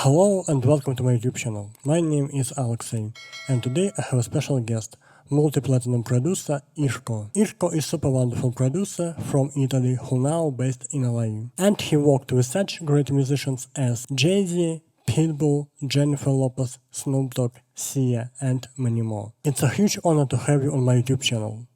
Hello and welcome to my YouTube channel. My name is Alexey, and today I have a special guest, multi-platinum producer Irko. Irko is super wonderful producer from Italy who now based in LA. And he worked with such great musicians as Jay-Z, Pitbull, Jennifer Lopez, Snoop Dogg, Sia, and many more. It's a huge honor to have you on my YouTube channel.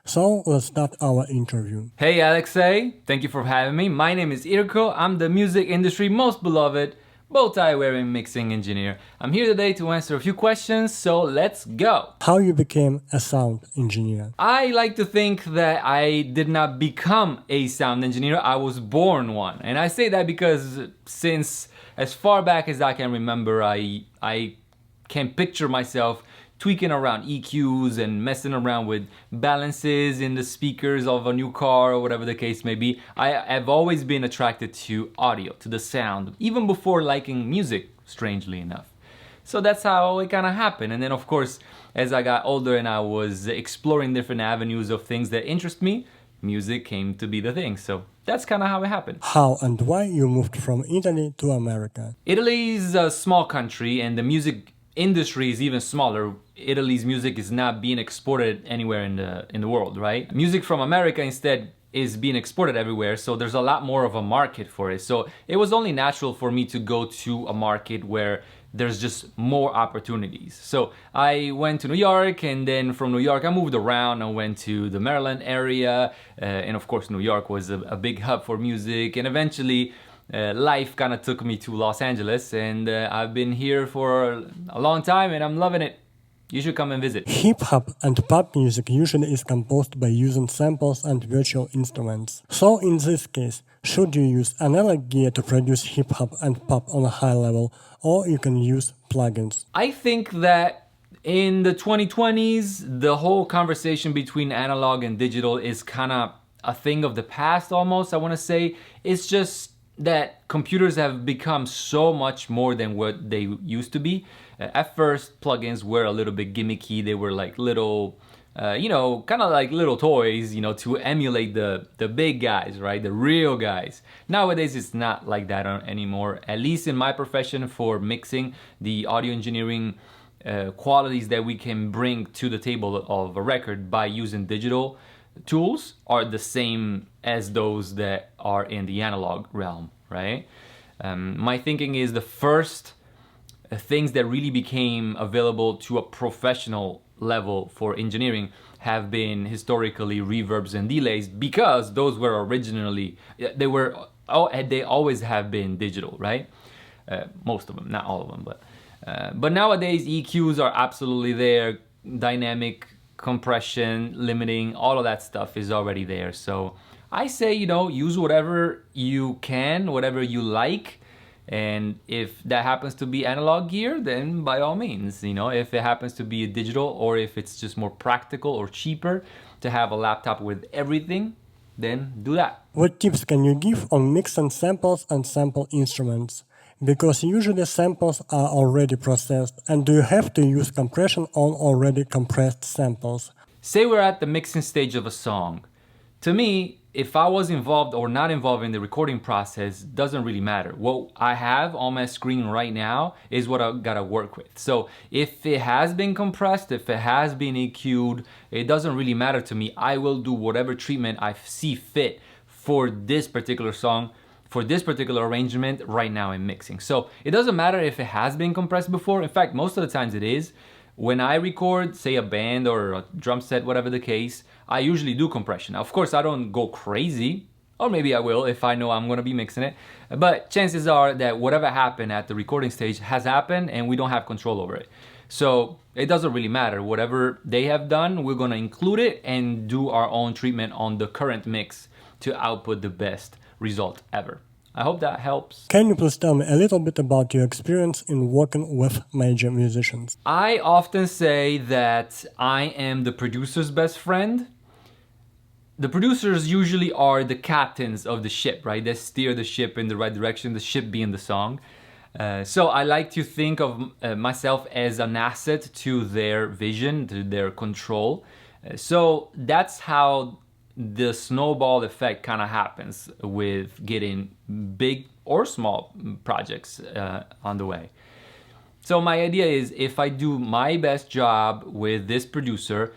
So let's start our interview. Hey Alexey, thank you for having me. My name is Irko. I'm the music industry most beloved bow-tie wearing mixing engineer. I'm here today to answer a few questions, so let's go. How you became a sound engineer? I like to think that I did not become a sound engineer, I was born one. And I say that because since as far back as I can remember, I can picture myself tweaking around EQs and messing around with balances in the speakers of a new car or whatever the case may be. I've always been attracted to audio, to the sound, even before liking music, strangely enough. So that's how it kind of happened. And then of course, as I got older and I was exploring different avenues of things that interest me, music came to be the thing. So that's kind of how it happened. How and why you moved from Italy to America? Italy's a small country and the music industry is even smaller. Italy's music is not being exported anywhere in the world, right? Music from America instead is being exported everywhere, so there's a lot more of a market for it. So it was only natural for me to go to a market where there's just more opportunities. So I went to New York, and then from New York I moved around. I went to the Maryland area, and of course New York was a big hub for music, and eventually life kind of took me to Los Angeles, and I've been here for a long time and I'm loving it. You should come and visit. Hip-hop and pop music usually is composed by using samples and virtual instruments. So in this case, should you use analog gear to produce hip-hop and pop on a high level, or you can use plugins? I think that in the 2020s, the whole conversation between analog and digital is kind of a thing of the past almost, I want to say. It's just that computers have become so much more than what they used to be. At first, plugins were a little bit gimmicky. They were like little, kind of like little toys, to emulate the big guys, right? The real guys. Nowadays, it's not like that anymore. At least in my profession for mixing, the audio engineering qualities that we can bring to the table of a record by using digital tools are the same as those that are in the analog realm, right? My thinking is the first things that really became available to a professional level for engineering have been historically reverbs and delays, because those were originally, they always have been digital, right? Most of them, not all of them, but nowadays EQs are absolutely there. Dynamic compression, limiting, all of that stuff is already there. So I say, use whatever you can, whatever you like. And if that happens to be analog gear, then by all means, if it happens to be a digital, or if it's just more practical or cheaper to have a laptop with everything, then do that. What tips can you give on mixing samples and sample instruments? Because usually samples are already processed, and do you have to use compression on already compressed samples? Say we're at the mixing stage of a song. To me, if I was involved or not involved in the recording process doesn't really matter. What I have on my screen right now is what I gotta work with. So if it has been compressed, if it has been EQ'd, it doesn't really matter to me. I will do whatever treatment I see fit for this particular song, for this particular arrangement right now in mixing. So it doesn't matter if it has been compressed before. In fact, most of the times it is. When I record, say a band or a drum set, whatever the case, I usually do compression. Now, of course, I don't go crazy, or maybe I will if I know I'm gonna be mixing it. But chances are that whatever happened at the recording stage has happened and we don't have control over it. So it doesn't really matter. Whatever they have done, we're gonna include it and do our own treatment on the current mix to output the best result ever. I hope that helps. Can you please tell me a little bit about your experience in working with major musicians? I often say that I am the producer's best friend. The producers usually are the captains of the ship, right? They steer the ship in the right direction, the ship being the song. So I like to think of myself as an asset to their vision, to their control. So that's how the snowball effect kind of happens with getting big or small projects on the way. So my idea is if I do my best job with this producer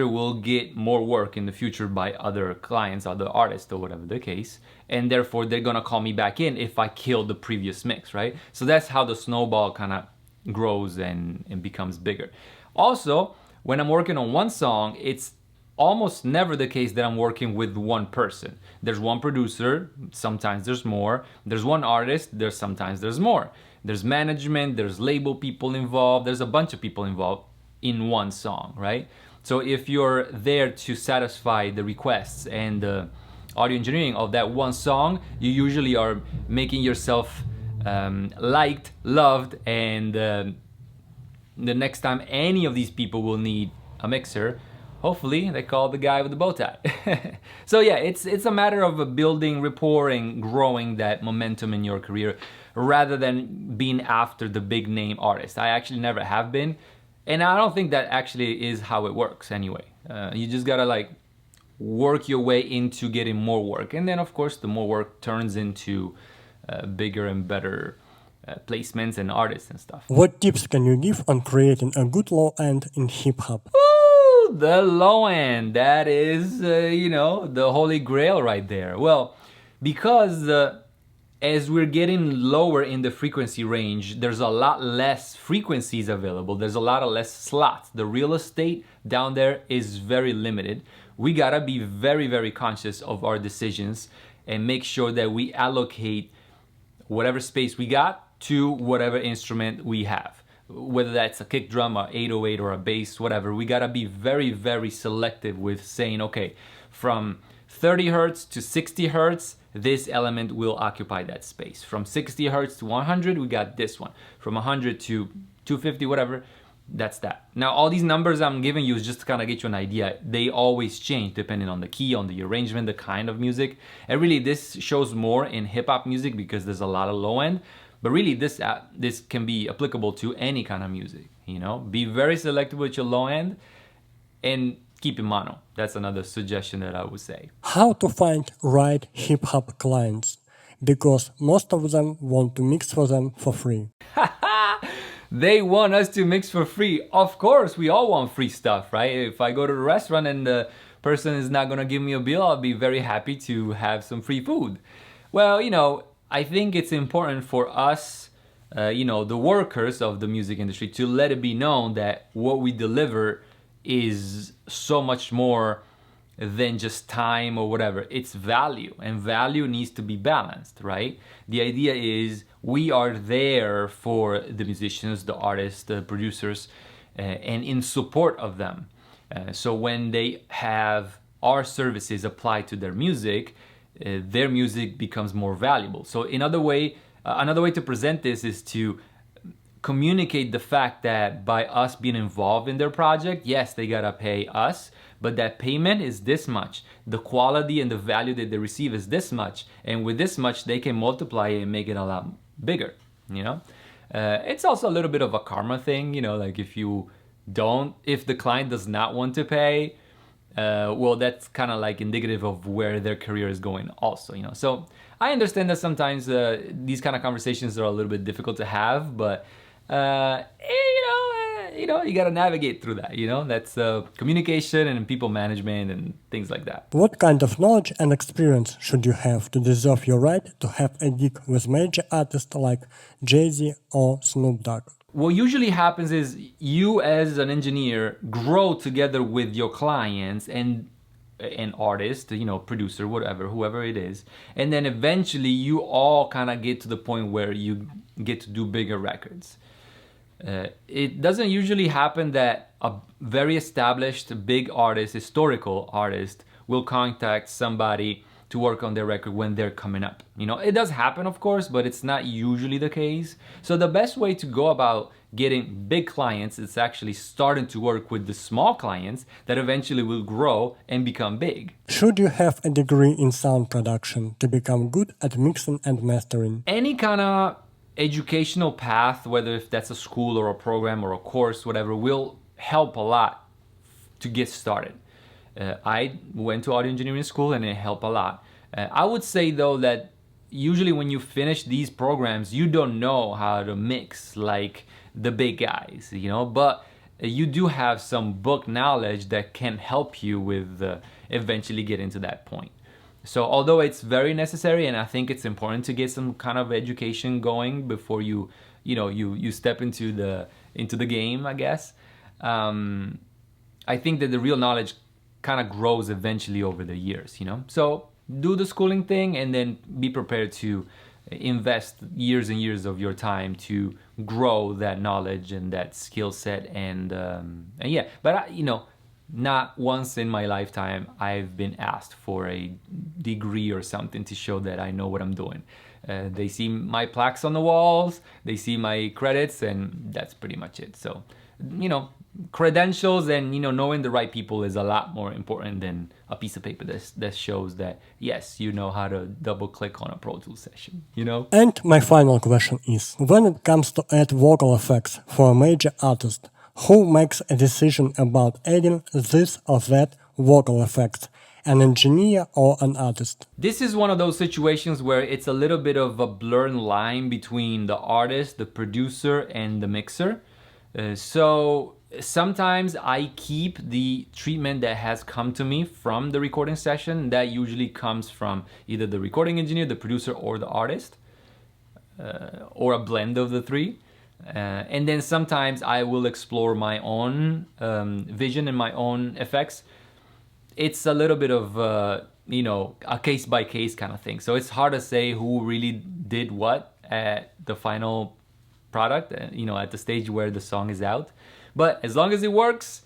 will get more work in the future by other clients, other artists, or whatever the case. And therefore, they're gonna call me back in if I kill the previous mix, right? So that's how the snowball kind of grows and becomes bigger. Also, when I'm working on one song, it's almost never the case that I'm working with one person. There's one producer, sometimes there's more. There's one artist, sometimes there's more. There's management, there's label people involved, there's a bunch of people involved in one song, right? So if you're there to satisfy the requests and the audio engineering of that one song, you usually are making yourself liked, loved, and the next time any of these people will need a mixer, hopefully they call the guy with the bow tie. So yeah, it's a matter of building rapport and growing that momentum in your career rather than being after the big name artist. I actually never have been, and I don't think that actually is how it works anyway. You just gotta like work your way into getting more work, and then of course the more work turns into bigger and better placements and artists and stuff. What tips can you give on creating a good low end in hip hop? Ooh, the low end, that is, the holy grail right there. Well, because as we're getting lower in the frequency range, there's a lot less frequencies available. There's a lot of less slots. The real estate down there is very limited. We gotta be very, very conscious of our decisions and make sure that we allocate whatever space we got to whatever instrument we have. Whether that's a kick drum, or 808, or a bass, whatever. We gotta be very, very selective with saying, okay, from 30 hertz to 60 hertz, this element will occupy that space. From 60 hertz to 100, we got this one. From 100 to 250, whatever, that's that. Now, all these numbers I'm giving you is just to kind of get you an idea. They always change depending on the key, on the arrangement, the kind of music. And really, this shows more in hip-hop music because there's a lot of low end. But really, this can be applicable to any kind of music, Be very selective with your low end and keep in mono. That's another suggestion that I would say. How to find right hip-hop clients? Because most of them want to mix for them for free. They want us to mix for free. Of course, we all want free stuff, right? If I go to a restaurant and the person is not gonna give me a bill, I'll be very happy to have some free food. Well, I think it's important for us, the workers of the music industry, to let it be known that what we deliver is so much more than just time or whatever. It's value, and value needs to be balanced, right? The idea is we are there for the musicians, the artists, the producers, and in support of them. So when they have our services applied to their music becomes more valuable. So another way to present this is to communicate the fact that by us being involved in their project, yes, they gotta pay us, but that payment is this much. The quality and the value that they receive is this much, and with this much, they can multiply it and make it a lot bigger. It's also a little bit of a karma thing. Like if the client does not want to pay, well, that's kind of like indicative of where their career is going also, So I understand that sometimes these kind of conversations are a little bit difficult to have, but you got to navigate through that, That's communication and people management and things like that. What kind of knowledge and experience should you have to deserve your right to have a gig with major artists like Jay-Z or Snoop Dogg? What usually happens is you as an engineer grow together with your clients and an artist, producer, whatever, whoever it is. And then eventually you all kind of get to the point where you get to do bigger records. It doesn't usually happen that a very established big artist, historical artist, will contact somebody to work on their record when they're coming up. It does happen, of course, but it's not usually the case. So the best way to go about getting big clients is actually starting to work with the small clients that eventually will grow and become big. Should you have a degree in sound production to become good at mixing and mastering? Any kind of educational path, whether if that's a school or a program or a course, whatever, will help a lot to get started. I went to audio engineering school and it helped a lot. I would say though that usually when you finish these programs, you don't know how to mix like the big guys, you know, but you do have some book knowledge that can help you with eventually getting to that point. So although it's very necessary, and I think it's important to get some kind of education going before you step into the game, I guess. I think that the real knowledge kind of grows eventually over the years, you know. So do the schooling thing, and then be prepared to invest years and years of your time to grow that knowledge and that skill set, and yeah. But not once in my lifetime I've been asked for a degree or something to show that I know what I'm doing. They see my plaques on the walls, they see my credits, and that's pretty much it. So, credentials and knowing the right people is a lot more important than a piece of paper that shows that yes, you know how to double click on a Pro Tools session, And my final question is, when it comes to add vocal effects for a major artist, who makes a decision about adding this or that vocal effect? An engineer or an artist? This is one of those situations where it's a little bit of a blurred line between the artist, the producer, and the mixer. So sometimes I keep the treatment that has come to me from the recording session. That usually comes from either the recording engineer, the producer, or the artist, or a blend of the three. And then sometimes I will explore my own vision and my own effects. It's a little bit of a case by case kind of thing. So it's hard to say who really did what at the final product, at the stage where the song is out. But as long as it works,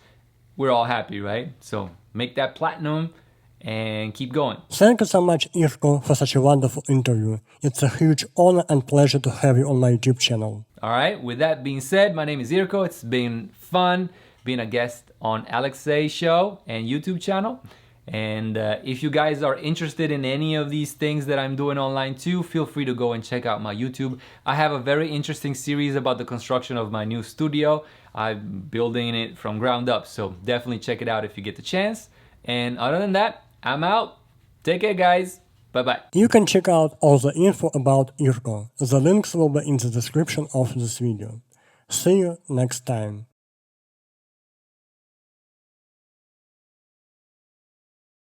we're all happy, right? So make that platinum and keep going. Thank you so much, Irko, for such a wonderful interview. It's a huge honor and pleasure to have you on my YouTube channel. All right, with that being said, my name is Irko. It's been fun being a guest on Alexei's show and YouTube channel. And if you guys are interested in any of these things that I'm doing online too, feel free to go and check out my YouTube. I have a very interesting series about the construction of my new studio. I'm building it from ground up, so definitely check it out if you get the chance. And other than that, I'm out. Take care, guys. Bye-bye. You can check out all the info about Irko. The links will be in the description of this video. See you next time.